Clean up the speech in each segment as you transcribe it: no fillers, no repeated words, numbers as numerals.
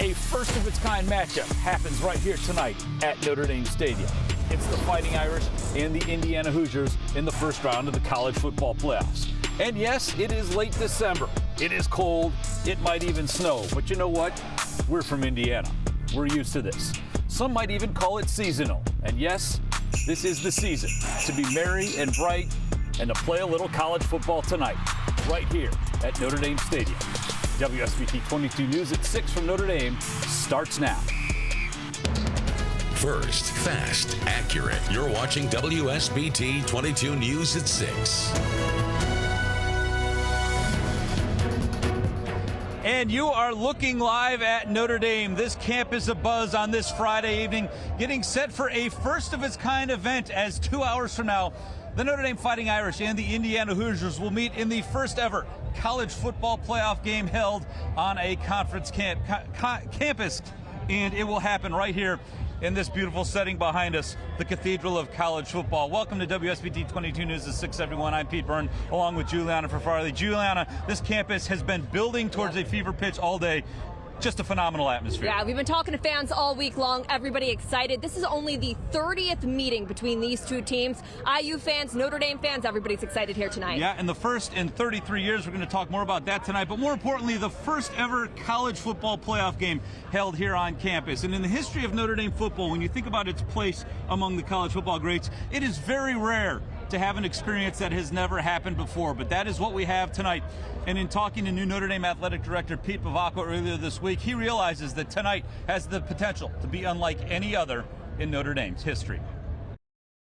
A first-of-its-kind matchup happens right here tonight at Notre Dame Stadium. It's the Fighting Irish and the Indiana Hoosiers in the first round of the college football playoffs. And yes, it is late December. It is cold. It might even snow. But you know what? We're from Indiana. We're used to this. Some might even call it seasonal. And yes, this is the season to be merry and bright and to play a little college football tonight, right here at Notre Dame Stadium. WSBT22 News at 6 from Notre Dame starts now. First, fast, accurate. You're watching WSBT22 News at 6. And you are looking live at Notre Dame. This campus abuzz on this Friday evening, getting set for a first-of-its-kind event as 2 hours from now, the Notre Dame Fighting Irish and the Indiana Hoosiers will meet in the first ever college football playoff game held on a conference campus. And it will happen right here in this beautiful setting behind us, the Cathedral of College Football. Welcome to WSBT 22 News at 6, everyone. I'm Pete Byrne, along with Juliana Farfarley. Juliana, this campus has been building towards a fever pitch all day. Just a phenomenal atmosphere. Yeah, we've been talking to fans all week long. Everybody excited. This is only the 30th meeting between these two teams. IU fans, Notre Dame fans, everybody's excited here tonight. Yeah, and the first in 33 years. We're going to talk more about that tonight. But more importantly, the first ever college football playoff game held here on campus. And in the history of Notre Dame football, when you think about its place among the college football greats, it is very rare to have an experience that has never happened before. But that is what we have tonight. And in talking to new Notre Dame athletic director Pete Bavacqua earlier this week, he realizes that tonight has the potential to be unlike any other in Notre Dame's history.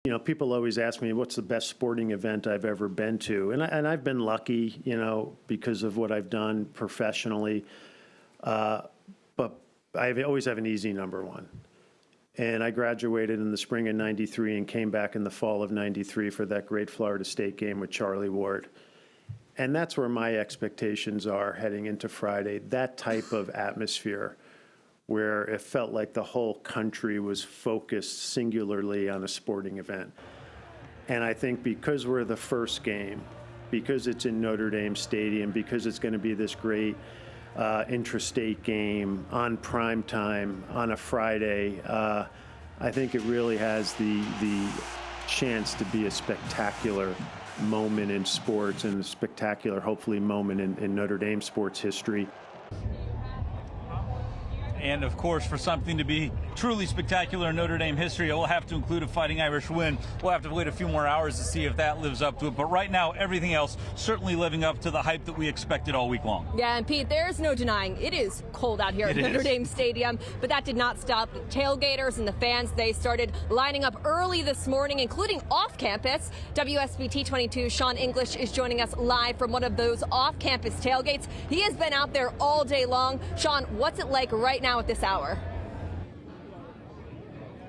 You know, people always ask me, what's the best sporting event I've ever been to? And I've been lucky, you know, because of what I've done professionally. But I always have an easy number one. And I graduated in the spring of '93 and came back in the fall of '93 for that great Florida State game with Charlie Ward. And that's where my expectations are heading into Friday, that type of atmosphere where it felt like the whole country was focused singularly on a sporting event. And I think because we're the first game, because it's in Notre Dame Stadium, because it's going to be this great intrastate game on prime time on a Friday, I think it really has the chance to be a spectacular moment in sports and a spectacular, hopefully, moment in Notre Dame sports history. And, of course, for something to be truly spectacular in Notre Dame history, it will have to include a Fighting Irish win. We'll have to wait a few more hours to see if that lives up to it. But right now, everything else certainly living up to the hype that we expected all week long. Yeah, and Pete, there's no denying it is cold out here at Notre Dame Stadium, but that did not stop the tailgaters and the fans. They started lining up early this morning, including off campus. WSBT22 Sean English is joining us live from one of those off-campus tailgates. He has been out there all day long. Sean, what's it like right now at this hour?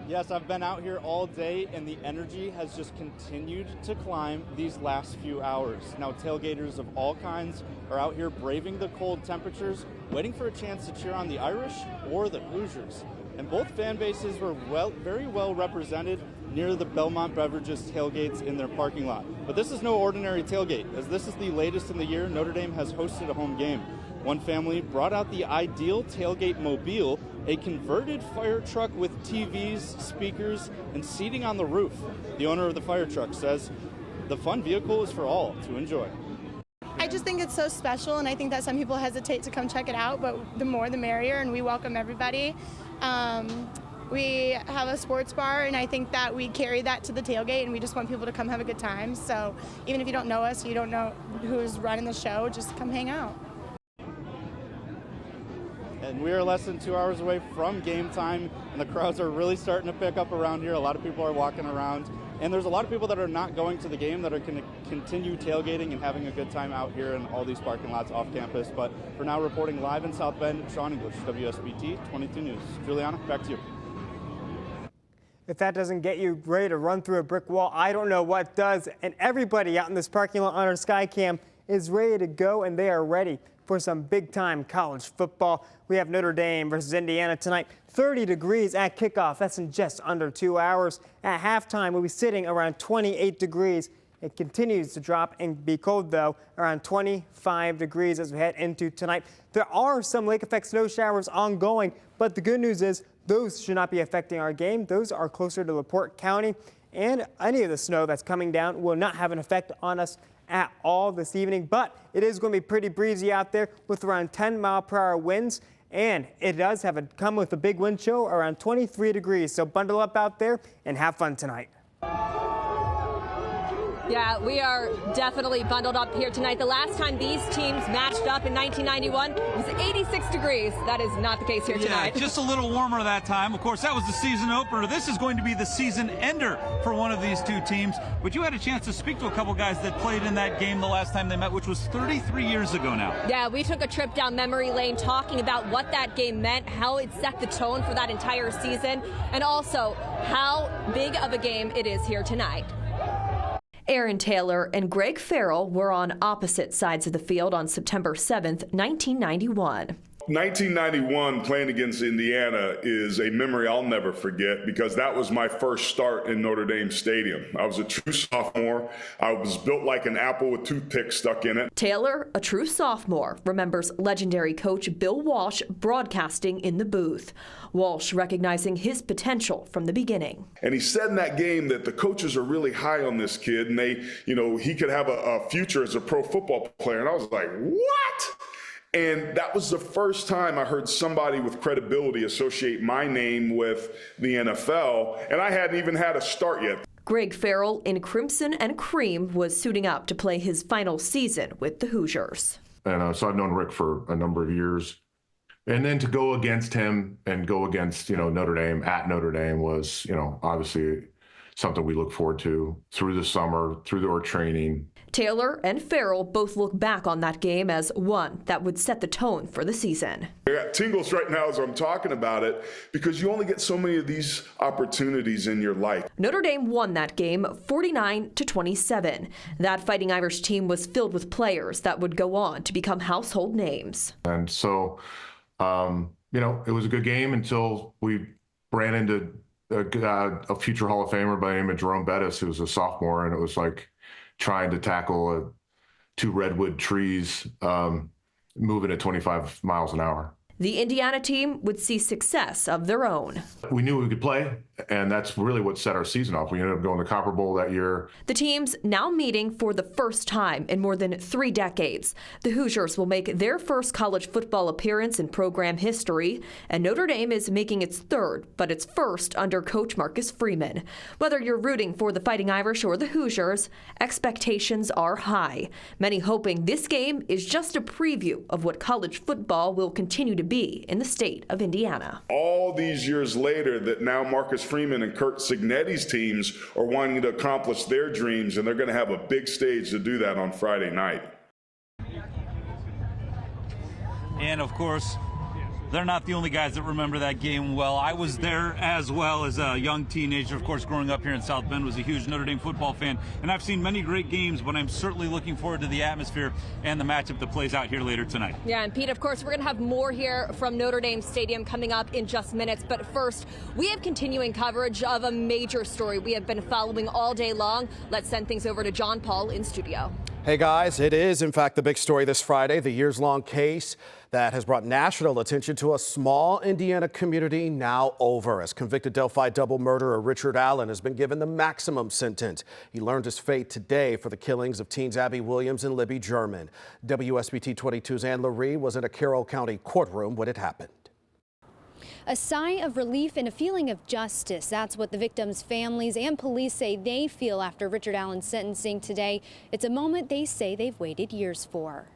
Yes, I've been out here all day, and the energy has just continued to climb these last few hours. Now, tailgaters of all kinds are out here braving the cold temperatures, waiting for a chance to cheer on the Irish or the Hoosiers. And both fan bases were very well represented near the Belmont Beverages tailgates in their parking lot. But this is no ordinary tailgate, as this is the latest in the year Notre Dame has hosted a home game. One family brought out the ideal tailgate mobile, a converted fire truck with TVs, speakers, and seating on the roof. The owner of the fire truck says the fun vehicle is for all to enjoy. I just think it's so special, and I think that some people hesitate to come check it out, but the more the merrier, and we welcome everybody. We have a sports bar, and I think that we carry that to the tailgate, and we just want people to come have a good time. So even if you don't know us, you don't know who's running the show, just come hang out. And we are less than 2 hours away from game time, and the crowds are really starting to pick up around here. A lot of people are walking around, and there's a lot of people that are not going to the game that are going to continue tailgating and having a good time out here in all these parking lots off campus. But for now, reporting live in South Bend, Sean English, WSBT 22 News. Juliana, back to you. If that doesn't get you ready to run through a brick wall, I don't know what does. And everybody out in this parking lot on our Skycam is ready to go, and they are ready for some big-time college football. We have Notre Dame versus Indiana tonight. 30 degrees at kickoff. That's in just under 2 hours. At halftime, we'll be sitting around 28 degrees. It continues to drop and be cold, though, around 25 degrees as we head into tonight. There are some lake effect snow showers ongoing, but the good news is those should not be affecting our game. Those are closer to LaPorte County, and any of the snow that's coming down will not have an effect on us at all this evening, but it is going to be pretty breezy out there with around 10-mile-per-hour winds, and it does come with a big wind chill around 23 degrees. So bundle up out there and have fun tonight. Yeah, we are definitely bundled up here tonight. The last time these teams matched up in 1991 was 86 degrees. That is not the case here tonight. Yeah, just a little warmer that time. Of course, that was the season opener. This is going to be the season ender for one of these two teams. But you had a chance to speak to a couple guys that played in that game the last time they met, which was 33 years ago now. Yeah, we took a trip down memory lane talking about what that game meant, how it set the tone for that entire season, and also how big of a game it is here tonight. Aaron Taylor and Greg Farrell were on opposite sides of the field on September 7th, 1991. 1991 playing against Indiana is a memory I'll never forget because that was my first start in Notre Dame Stadium. I was a true sophomore. I was built like an apple with toothpicks stuck in it. Taylor, a true sophomore, remembers legendary coach Bill Walsh broadcasting in the booth. Walsh recognizing his potential from the beginning. And he said in that game that the coaches are really high on this kid and he could have a future as a pro football player. And I was like, what? And that was the first time I heard somebody with credibility associate my name with the NFL, and I hadn't even had a start yet. Greg Farrell in crimson and cream was suiting up to play his final season with the Hoosiers. And so I've known Rick for a number of years. And then to go against him and go against, Notre Dame at Notre Dame was, obviously something we look forward to through the summer, through our training. Taylor and Farrell both look back on that game as one that would set the tone for the season. I got tingles right now as I'm talking about it because you only get so many of these opportunities in your life. Notre Dame won that game 49-27. That Fighting Irish team was filled with players that would go on to become household names. And so, it was a good game until we ran into a future Hall of Famer by the name of Jerome Bettis, who was a sophomore, and it was like trying to tackle two redwood trees moving at 25 miles an hour. The Indiana team would see success of their own. We knew we could play, and that's really what set our season off. We ended up going to the Copper Bowl that year. The teams now meeting for the first time in more than 3 decades. The Hoosiers will make their first college football appearance in program history, and Notre Dame is making its third, but its first under Coach Marcus Freeman. Whether you're rooting for the Fighting Irish or the Hoosiers, expectations are high. Many hoping this game is just a preview of what college football will continue to be in the state of Indiana. All these years later that now Marcus Freeman and Kurt Cignetti's teams are wanting to accomplish their dreams, and they're going to have a big stage to do that on Friday night. And of course, they're not the only guys that remember that game well. I was there as well as a young teenager. Of course, growing up here in South Bend, was a huge Notre Dame football fan. And I've seen many great games, but I'm certainly looking forward to the atmosphere and the matchup that plays out here later tonight. Yeah, and Pete, of course, we're going to have more here from Notre Dame Stadium coming up in just minutes. But first, we have continuing coverage of a major story we have been following all day long. Let's send things over to John Paul in studio. Hey guys, it is in fact the big story this Friday, the years-long case that has brought national attention to a small Indiana community now over as convicted Delphi double murderer Richard Allen has been given the maximum sentence. He learned his fate today for the killings of teens Abby Williams and Libby German. WSBT22's Ann Laree was in a Carroll County courtroom when it happened. A sigh of relief and a feeling of justice. That's what the victims' families and police say they feel after Richard Allen's sentencing today. It's a moment they say they've waited years for.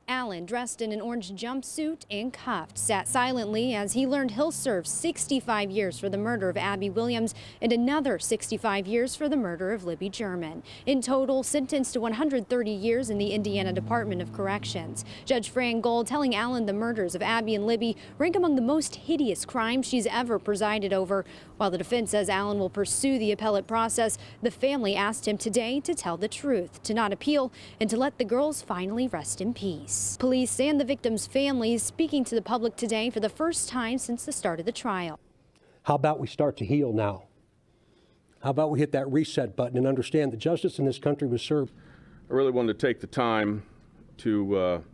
Allen, dressed in an orange jumpsuit and cuffed, sat silently as he learned he'll serve 65 years for the murder of Abby Williams and another 65 years for the murder of Libby German. In total, sentenced to 130 years in the Indiana Department of Corrections. Judge Fran Gold telling Allen the murders of Abby and Libby rank among the most hideous crimes she's ever presided over. While the defense says Allen will pursue the appellate process, the family asked him today to tell the truth, to not appeal, and to let the girls finally rest in peace. Police and the victims' families speaking to the public today for the first time since the start of the trial. How about we start to heal now? How about we hit that reset button and understand that justice in this country was served? I really wanted to take the time to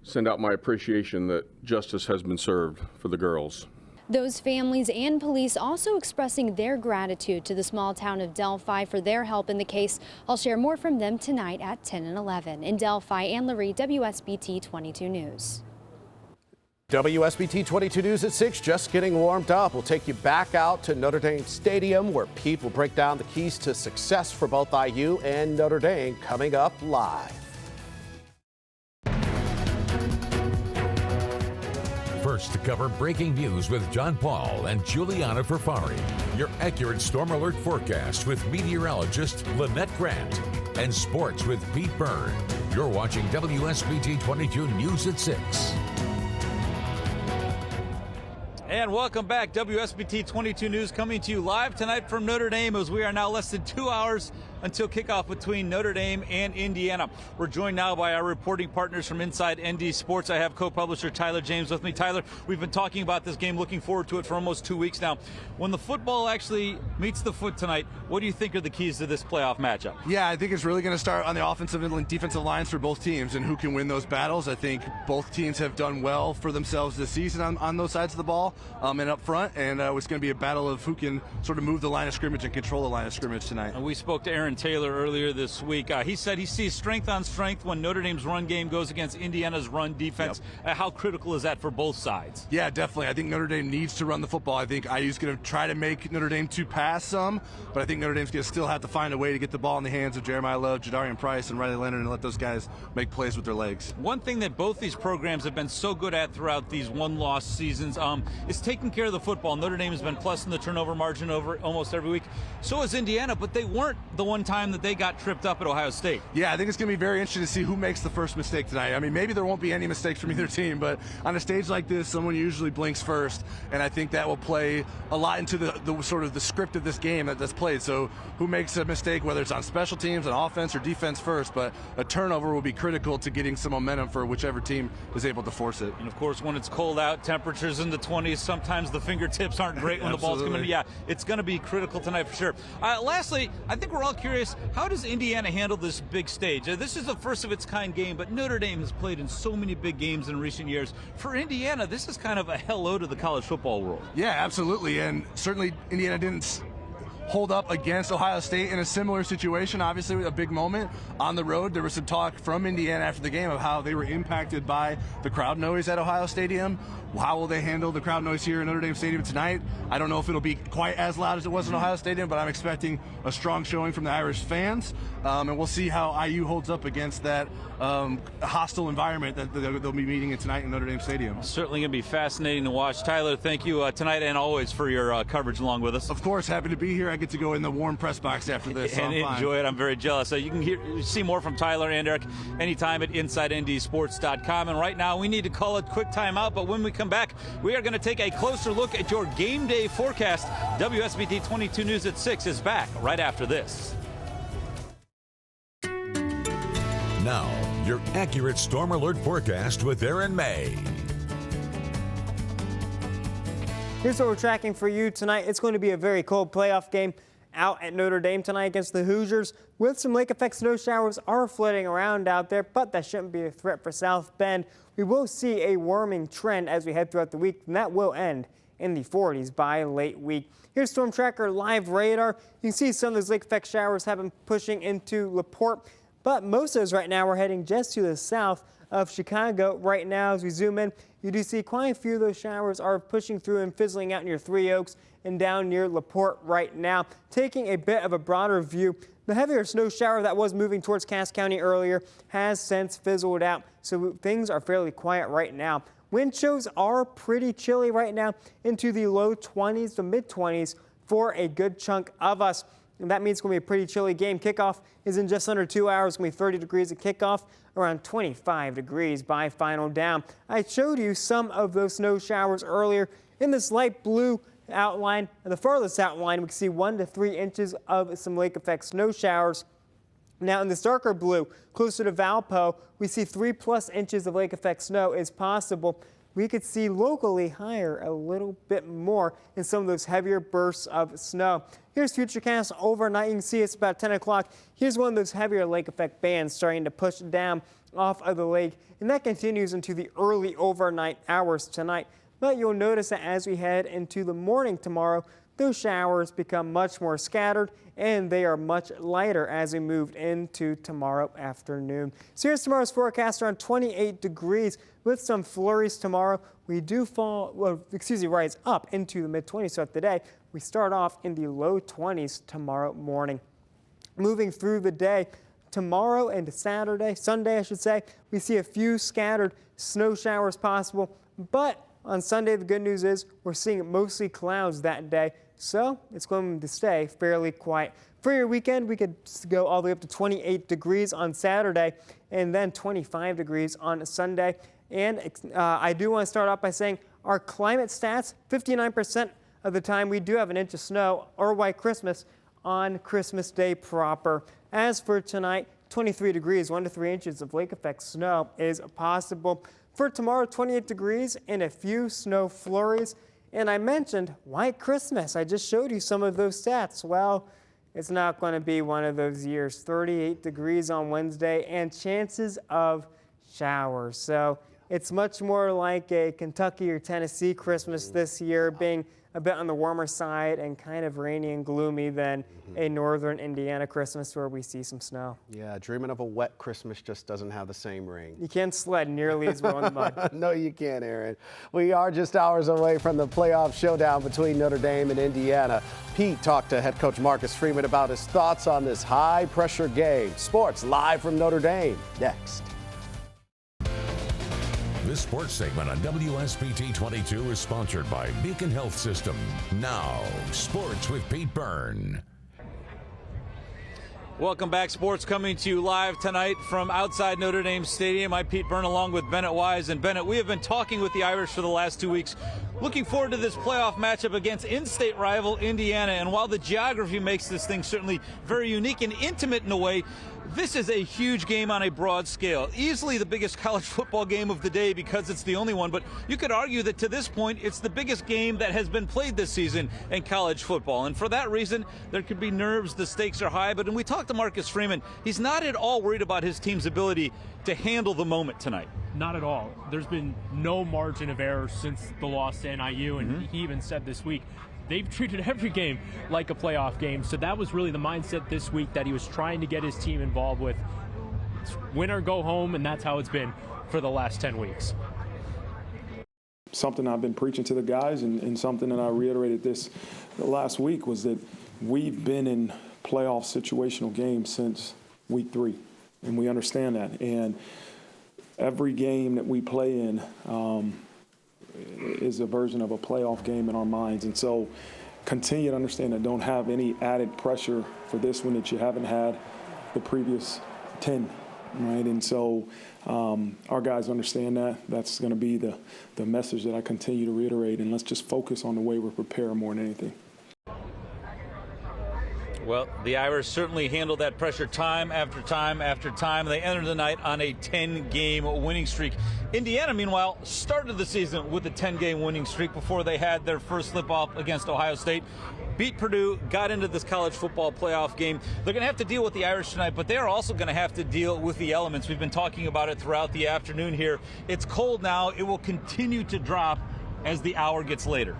send out my appreciation that justice has been served for the girls. Those families and police also expressing their gratitude to the small town of Delphi for their help in the case. I'll share more from them tonight at 10 and 11. In Delphi, Ann Laree, WSBT 22 News. WSBT 22 News at 6, just getting warmed up. We'll take you back out to Notre Dame Stadium, where Pete will break down the keys to success for both IU and Notre Dame, coming up live. First to cover breaking news with John Paul and Juliana Ferfari. Your accurate storm alert forecast with meteorologist Lynette Grant. And sports with Pete Byrne. You're watching WSBT 22 News at 6. And welcome back. WSBT 22 News coming to you live tonight from Notre Dame, as we are now less than 2 hours until kickoff between Notre Dame and Indiana. We're joined now by our reporting partners from Inside ND Sports. I have co-publisher Tyler James with me. Tyler, we've been talking about this game, looking forward to it for almost 2 weeks now. When the football actually meets the foot tonight, what do you think are the keys to this playoff matchup? Yeah, I think it's really going to start on the offensive and defensive lines for both teams and who can win those battles. I think both teams have done well for themselves this season on those sides of the ball and up front, and it's going to be a battle of who can sort of move the line of scrimmage and control the line of scrimmage tonight. And we spoke to Aaron Taylor earlier this week. He said he sees strength on strength when Notre Dame's run game goes against Indiana's run defense. Yep. How critical is that for both sides? Yeah, definitely. I think Notre Dame needs to run the football. I think IU's going to try to make Notre Dame to pass some, but I think Notre Dame's going to still have to find a way to get the ball in the hands of Jeremiah Love, Jadarian Price, and Riley Leonard and let those guys make plays with their legs. One thing that both these programs have been so good at throughout these one-loss seasons is taking care of the football. Notre Dame has been plus in the turnover margin over almost every week. So is Indiana, but they weren't the one time that they got tripped up at Ohio State. Yeah, I think it's going to be very interesting to see who makes the first mistake tonight. I mean, maybe there won't be any mistakes from either team, but on a stage like this, someone usually blinks first, and I think that will play a lot into the sort of the script of this game that's played. So who makes a mistake, whether it's on special teams, on offense, or defense first, but a turnover will be critical to getting some momentum for whichever team is able to force it. And of course, when it's cold out, temperatures in the 20s, sometimes the fingertips aren't great when the ball's coming. Yeah, it's going to be critical tonight for sure. Lastly, I think we're all curious, how does Indiana handle this big stage? This is the first of its kind game, but Notre Dame has played in so many big games in recent years. For Indiana, this is kind of a hello to the college football world. Yeah, absolutely, and certainly Indiana didn't hold up against Ohio State in a similar situation. Obviously, a big moment on the road. There was some talk from Indiana after the game of how they were impacted by the crowd noise at Ohio Stadium. How will they handle the crowd noise here in Notre Dame Stadium tonight? I don't know if it'll be quite as loud as it was in Ohio Stadium, but I'm expecting a strong showing from the Irish fans, and we'll see how IU holds up against that hostile environment that they'll be meeting in tonight in Notre Dame Stadium. Certainly going to be fascinating to watch. Tyler, thank you tonight and always for your coverage along with us. Of course, happy to be here. I get to go in the warm press box after this. And enjoy it. I'm very jealous. So you can see more from Tyler and Eric anytime at InsideNDSports.com. And right now we need to call a quick timeout, but when we come back, we are going to take a closer look at your game day forecast. WSBT 22 News at 6 is back right after this. Now, your accurate storm alert forecast with Aaron May. Here's what we're tracking for you tonight. It's going to be a very cold playoff game out at Notre Dame tonight against the Hoosiers, with some lake effect snow showers are floating around out there, but that shouldn't be a threat for South Bend. We will see a warming trend as we head throughout the week, and that will end in the 40s by late week. Here's Storm Tracker live radar. You can see some of those lake effect showers have been pushing into LaPorte, but most of those right now are heading just to the south of Chicago. Right now, as we zoom in, you do see quite a few of those showers are pushing through and fizzling out near Three Oaks and down near LaPorte right now. Taking a bit of a broader view, the heavier snow shower that was moving towards Cass County earlier has since fizzled out, so things are fairly quiet right now. Wind chills are pretty chilly right now, into the low 20s to mid 20s for a good chunk of us. And that means it's going to be a pretty chilly game. Kickoff is in just under 2 hours. It's going to be 30 degrees at kickoff, around 25 degrees by final down. I showed you some of those snow showers earlier in this light blue outline. In the farthest outline, we can see 1 to 3 inches of some lake effect snow showers. Now in this darker blue, closer to Valpo, we see 3+ inches of lake effect snow is possible. we could see locally higher a little bit more in some of those heavier bursts of snow. Here's Futurecast overnight. You can see it's about 10 o'clock. Here's one of those heavier lake effect bands starting to push down off of the lake, and that continues into the early overnight hours tonight. But you'll notice that as we head into the morning tomorrow, those showers become much more scattered and they are much lighter as we move into tomorrow afternoon. So here's tomorrow's forecast, around 28 degrees with some flurries tomorrow. We do rise up into the mid-20s. So today we start off in the low 20s tomorrow morning. Moving through the day, tomorrow and Sunday I should say, we see a few scattered snow showers possible, but on Sunday, the good news is we're seeing mostly clouds that day, so it's going to stay fairly quiet. For your weekend, we could go all the way up to 28 degrees on Saturday and then 25 degrees on Sunday. And I do want to start off by saying our climate stats, 59% of the time we do have an inch of snow or white Christmas on Christmas Day proper. As for tonight, 23 degrees, 1 to 3 inches of lake effect snow is possible. For tomorrow, 28 degrees and a few snow flurries. And I mentioned white Christmas. I just showed you some of those stats. Well, it's not going to be one of those years. 38 degrees on Wednesday and chances of showers. So it's much more like a Kentucky or Tennessee Christmas this year, being a bit on the warmer side and kind of rainy and gloomy than a northern Indiana Christmas where we see some snow. Yeah, dreaming of a wet Christmas just doesn't have the same ring. You can't sled nearly as well in the mud. No, you can't, Aaron. We are just hours away from the playoff showdown between Notre Dame and Indiana. Pete talked to head coach Marcus Freeman about his thoughts on this high-pressure game. Sports live from Notre Dame, next. This sports segment on WSBT22 is sponsored by Beacon Health System. Now, sports with Pete Byrne. Welcome back. Sports coming to you live tonight from outside Notre Dame Stadium. I'm Pete Byrne along with Bennett Wise. And Bennett, we have been talking with the Irish for the last 2 weeks. Looking forward to this playoff matchup against in-state rival Indiana. And while the geography makes this thing certainly very unique and intimate in a way, this is a huge game on a broad scale. Easily the biggest college football game of the day because it's the only one. But you could argue that to this point, it's the biggest game that has been played this season in college football. And for that reason, there could be nerves. The stakes are high. But when we talked to Marcus Freeman, he's not at all worried about his team's ability to handle the moment tonight. Not at all. There's been no margin of error since the loss to NIU. And he even said this week, they've treated every game like a playoff game. So that was really the mindset this week that he was trying to get his team involved with. It's win or go home, and that's how it's been for the last 10 weeks. Something I've been preaching to the guys and something that I reiterated this last week was that we've been in playoff situational games since week 3, and we understand that. And every game that we play in is a version of a playoff game in our minds. And so continue to understand that don't have any added pressure for this one that you haven't had the previous 10, right? And so our guys understand that. That's going to be the message that I continue to reiterate, and let's just focus on the way we're preparing more than anything. Well, the Irish certainly handled that pressure time after time after time. They entered the night on a 10-game winning streak. Indiana, meanwhile, started the season with a 10-game winning streak before they had their first slip-off against Ohio State. Beat Purdue, got into this college football playoff game. They're going to have to deal with the Irish tonight, but they're also going to have to deal with the elements. We've been talking about it throughout the afternoon here. It's cold now. It will continue to drop as the hour gets later.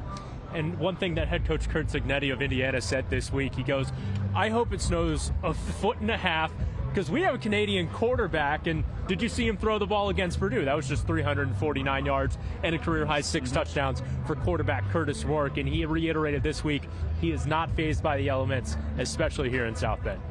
And one thing that head coach Curt Cignetti of Indiana said this week, he goes, I hope it snows 1.5 feet because we have a Canadian quarterback. And did you see him throw the ball against Purdue? That was just 349 yards and a career-high 6 touchdowns for quarterback Curtis Rourke. And he reiterated this week he is not fazed by the elements, especially here in South Bend.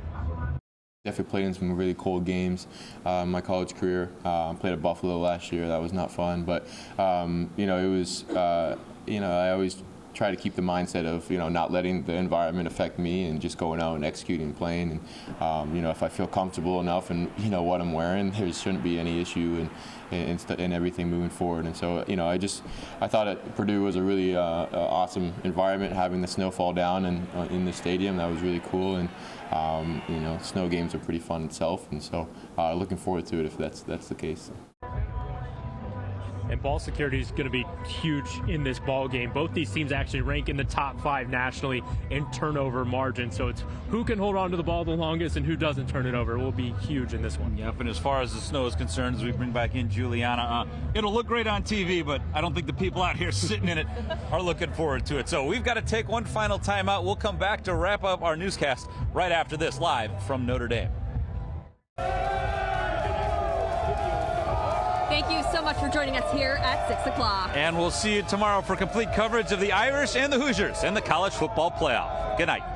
Definitely played in some really cold games my college career. Played at Buffalo last year. That was not fun. But, it was, I always try to keep the mindset of, not letting the environment affect me and just going out and executing and playing. And, if I feel comfortable enough and, what I'm wearing, there shouldn't be any issue and everything moving forward. And so, I thought at Purdue was a really awesome environment, having the snow fall down and in the stadium. That was really cool. And, snow games are pretty fun itself. And so looking forward to it if that's the case. and ball security is going to be huge in this ball game. Both these teams actually rank in the top 5 nationally in turnover margin, so it's who can hold on to the ball the longest and who doesn't turn it over will be huge in this one. Yep, and as far as the snow is concerned, as we bring back in Juliana, it'll look great on TV, but I don't think the people out here sitting in it are looking forward to it. So we've got to take one final timeout. We'll come back to wrap up our newscast right after this, live from Notre Dame. Thank you so much for joining us here at 6 o'clock. And we'll see you tomorrow for complete coverage of the Irish and the Hoosiers and the college football playoff. Good night.